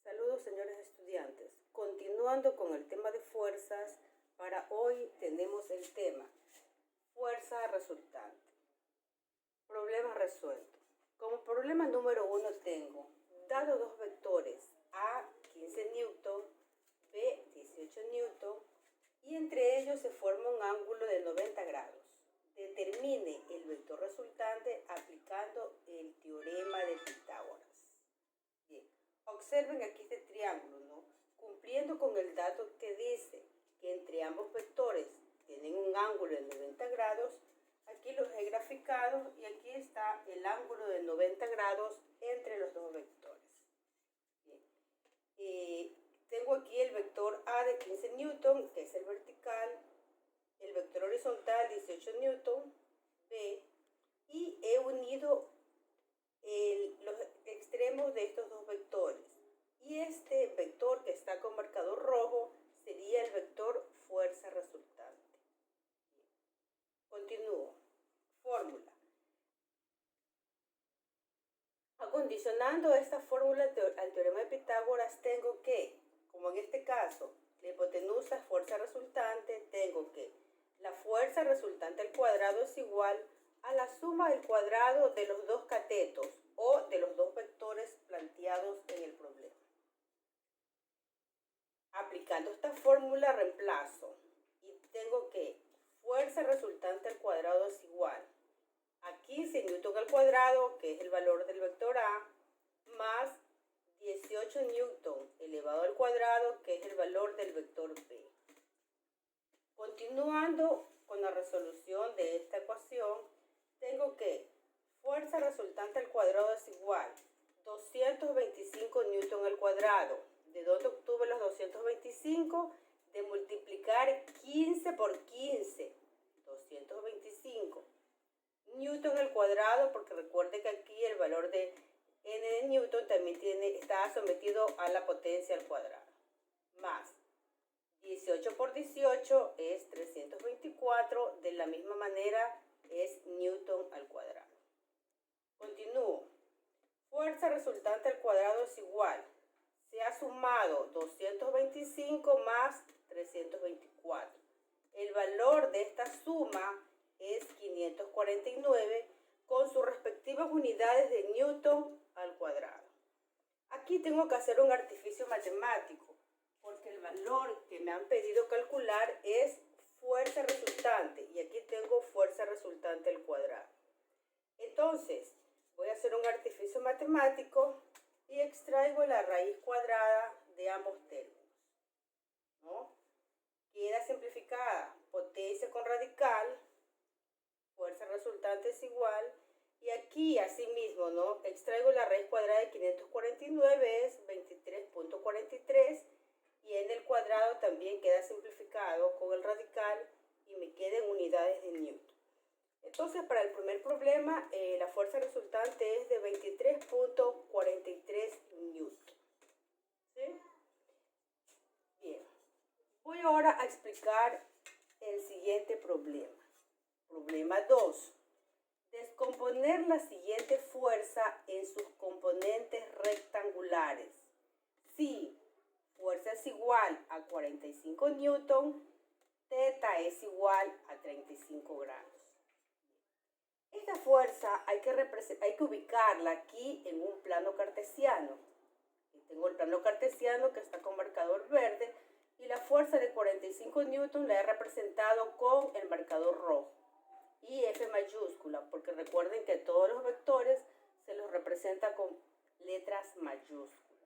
Saludos, señores estudiantes. Continuando con el tema de fuerzas, para hoy tenemos el tema fuerza resultante. Problema resuelto. Como problema número 1 tengo, dado dos vectores A 15 Newton, B 18 Newton, y entre ellos se forma un ángulo de 90 grados. Determine el vector resultante aplicando el teorema de Pitágoras. Bien, observen aquí este triángulo, ¿no? Cumpliendo con el dato que dice que entre ambos vectores tienen un ángulo de 90 grados, aquí los he graficado y aquí está el ángulo de 90 grados entre los dos vectores. Bien. Tengo aquí el vector A de 15 Newton, que es el vertical, el vector horizontal 18 Newton, B, y he unido los extremos de estos dos vectores. Y este vector que está con marcador rojo sería el vector fuerza resultante. Continúo. Fórmula. Acondicionando esta fórmula al teorema de Pitágoras, tengo que, como en este caso, la hipotenusa fuerza resultante, tengo que la fuerza resultante al cuadrado es igual a la suma del cuadrado de los dos catetos o de los dos vectores planteados en el problema. Aplicando esta fórmula reemplazo y tengo que fuerza resultante al cuadrado es igual a 15 Newton al cuadrado, que es el valor del vector A, más 18 Newton elevado al cuadrado, que es el valor del vector B. Continuando con la resolución de esta ecuación, tengo que fuerza resultante al cuadrado es igual a 225 Newton al cuadrado. ¿De dónde obtuve los 225? De multiplicar 15 por 15, 225. Newton al cuadrado, porque recuerde que aquí el valor de n de Newton también está sometido a la potencia al cuadrado, más 18 por 18 es 324, de la misma manera es Newton al cuadrado. Continúo. Fuerza resultante al cuadrado es igual, se ha sumado 225 más 324. El valor de esta suma es 549 con sus respectivas unidades de Newton al cuadrado. Aquí tengo que hacer un artificio matemático, porque el valor que me han pedido calcular es fuerza resultante, y aquí tengo fuerza resultante al cuadrado. Entonces, voy a hacer un artificio matemático y extraigo la raíz cuadrada de ambos términos, ¿no? Queda simplificada, potencia con radical, fuerza resultante es igual, y aquí asimismo, ¿no? Extraigo la raíz cuadrada de 549, es 23.43, y en el cuadrado también queda simplificado con el radical y me quedan unidades de Newton. Entonces, para el primer problema, la fuerza resultante es de 23.43 Newton. ¿Sí? Bien. Voy ahora a explicar el siguiente problema. Problema 2. Descomponer la siguiente fuerza en sus componentes rectangulares. Si fuerza es igual a 45 Newton, teta es igual a 35 grados. Esta fuerza hay que ubicarla aquí en un plano cartesiano. Tengo el plano cartesiano que está con marcador verde y la fuerza de 45 Newton la he representado con el marcador rojo y F mayúscula, porque recuerden que todos los vectores se los representa con letras mayúsculas.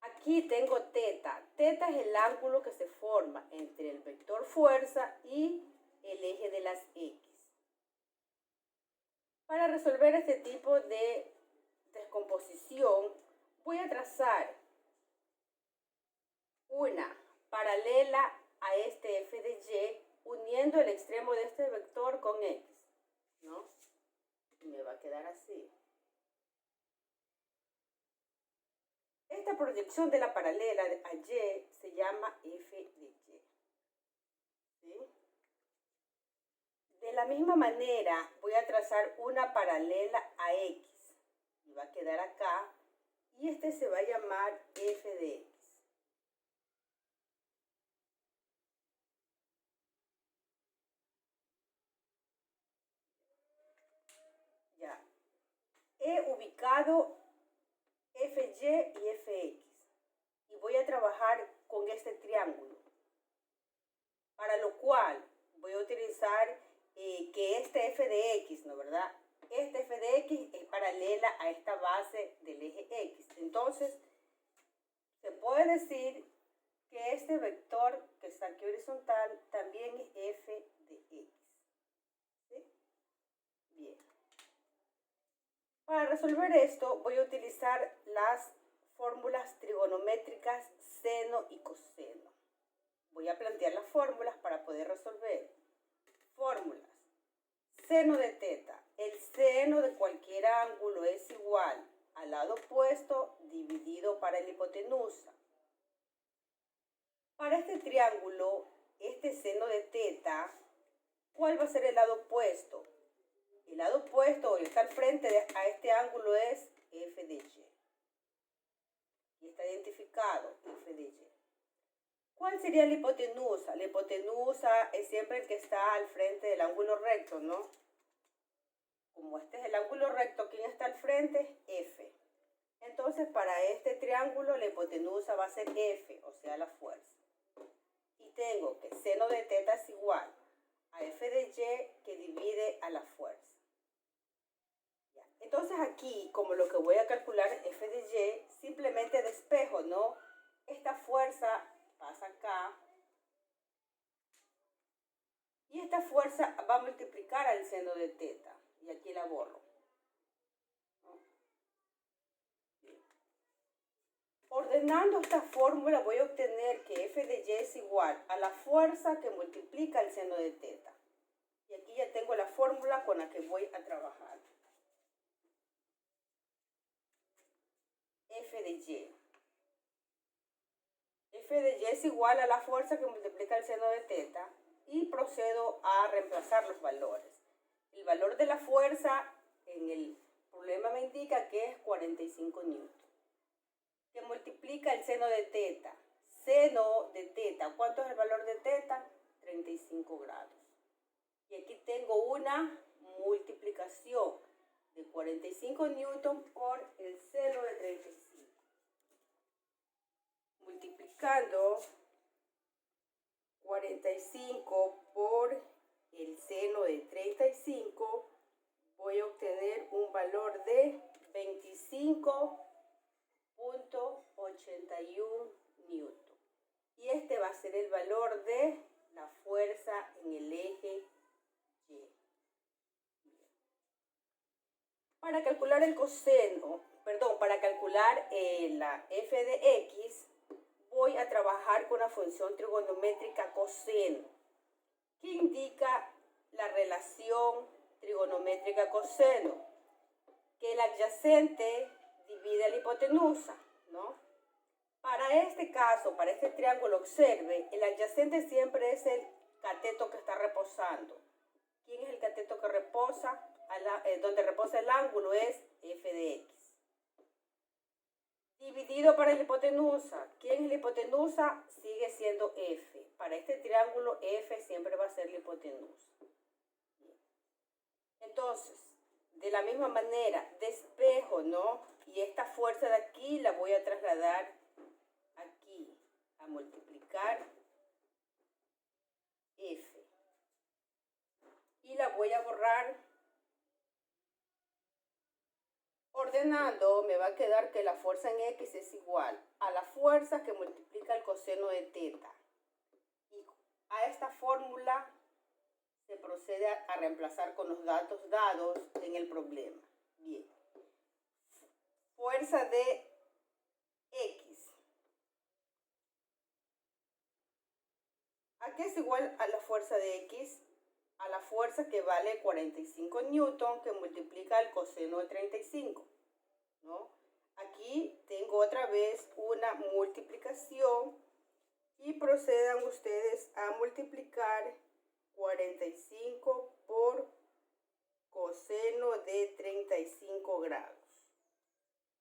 Aquí tengo teta. Teta es el ángulo que se forma entre el vector fuerza y el eje de las X. Para resolver este tipo de descomposición, voy a trazar una paralela a este f de y, uniendo el extremo de este vector con x, ¿no? Y me va a quedar así. Esta proyección de la paralela a y se llama f de y. ¿Sí? De la misma manera voy a trazar una paralela a x y va a quedar acá, y este este se va a llamar f de x. Ya. He ubicado fy y fx y voy a trabajar con este triángulo, para lo cual voy a utilizar que este f de x, ¿no verdad? Este f de x es paralela a esta base del eje x. Entonces, se puede decir que este vector que está aquí horizontal también es f de x. ¿Sí? Bien. Para resolver esto voy a utilizar las fórmulas trigonométricas seno y coseno. Voy a plantear las fórmulas para poder resolver. Fórmulas. Seno de teta. El seno de cualquier ángulo es igual al lado opuesto dividido para la hipotenusa. Para este triángulo, este seno de teta, ¿cuál va a ser el lado opuesto? El lado opuesto, el que está al frente a este ángulo, es f de y. Y está identificado f de y. ¿Cuál sería la hipotenusa? La hipotenusa es siempre el que está al frente del ángulo recto, ¿no? Como este es el ángulo recto, ¿quién está al frente? F. Entonces, para este triángulo, la hipotenusa va a ser F, o sea, la fuerza. Y tengo que seno de teta es igual a F de Y que divide a la fuerza. Ya. Entonces, aquí, como lo que voy a calcular es F de Y, simplemente despejo, ¿no? Esta fuerza pasa acá. Y esta fuerza va a multiplicar al seno de teta. Y aquí la borro. Ordenando esta fórmula voy a obtener que f de y es igual a la fuerza que multiplica el seno de teta. Y aquí ya tengo la fórmula con la que voy a trabajar. F de y. F de y es igual a la fuerza que multiplica el seno de teta. Y procedo a reemplazar los valores. El valor de la fuerza en el problema me indica que es 45 newton. Que multiplica el seno de teta. Seno de teta. ¿Cuánto es el valor de teta? 35 grados. Y aquí tengo una multiplicación de 45 newton por el seno de 35. Multiplicando 45 por el seno de 35, voy a obtener un valor de 25.81 newton. Y este va a ser el valor de la fuerza en el eje Y. Para calcular el coseno, para calcular la f de x, voy a trabajar con la función trigonométrica coseno, que indica la relación trigonométrica coseno, que el adyacente divide a la hipotenusa, ¿no? Para este caso, para este triángulo, observe, el adyacente siempre es el cateto que está reposando. ¿Quién es el cateto que reposa? Donde reposa el ángulo es f de x. Dividido para la hipotenusa. ¿Quién es la hipotenusa? Sigue siendo f. Para este triángulo, f siempre va a ser la hipotenusa. Entonces, de la misma manera, despejo, ¿no? Y esta fuerza de aquí la voy a trasladar aquí, a multiplicar f. Y la voy a borrar. Ordenando, me va a quedar que la fuerza en x es igual a la fuerza que multiplica el coseno de teta. Y a esta fórmula se procede a reemplazar con los datos dados en el problema. Bien. Fuerza de x. ¿A qué es igual a la fuerza de x? A la fuerza que vale 45 newton que multiplica el coseno de 35, ¿no? Aquí tengo otra vez una multiplicación y procedan ustedes a multiplicar 45 por coseno de 35 grados.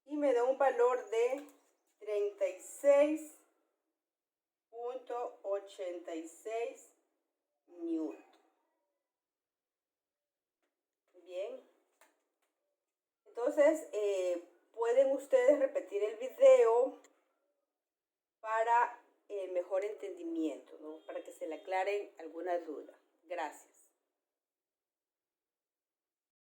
y me da un valor de 36.86 newton. Bien, entonces pueden ustedes repetir el video para mejor entendimiento, ¿no? Para que se le aclaren alguna duda. Gracias.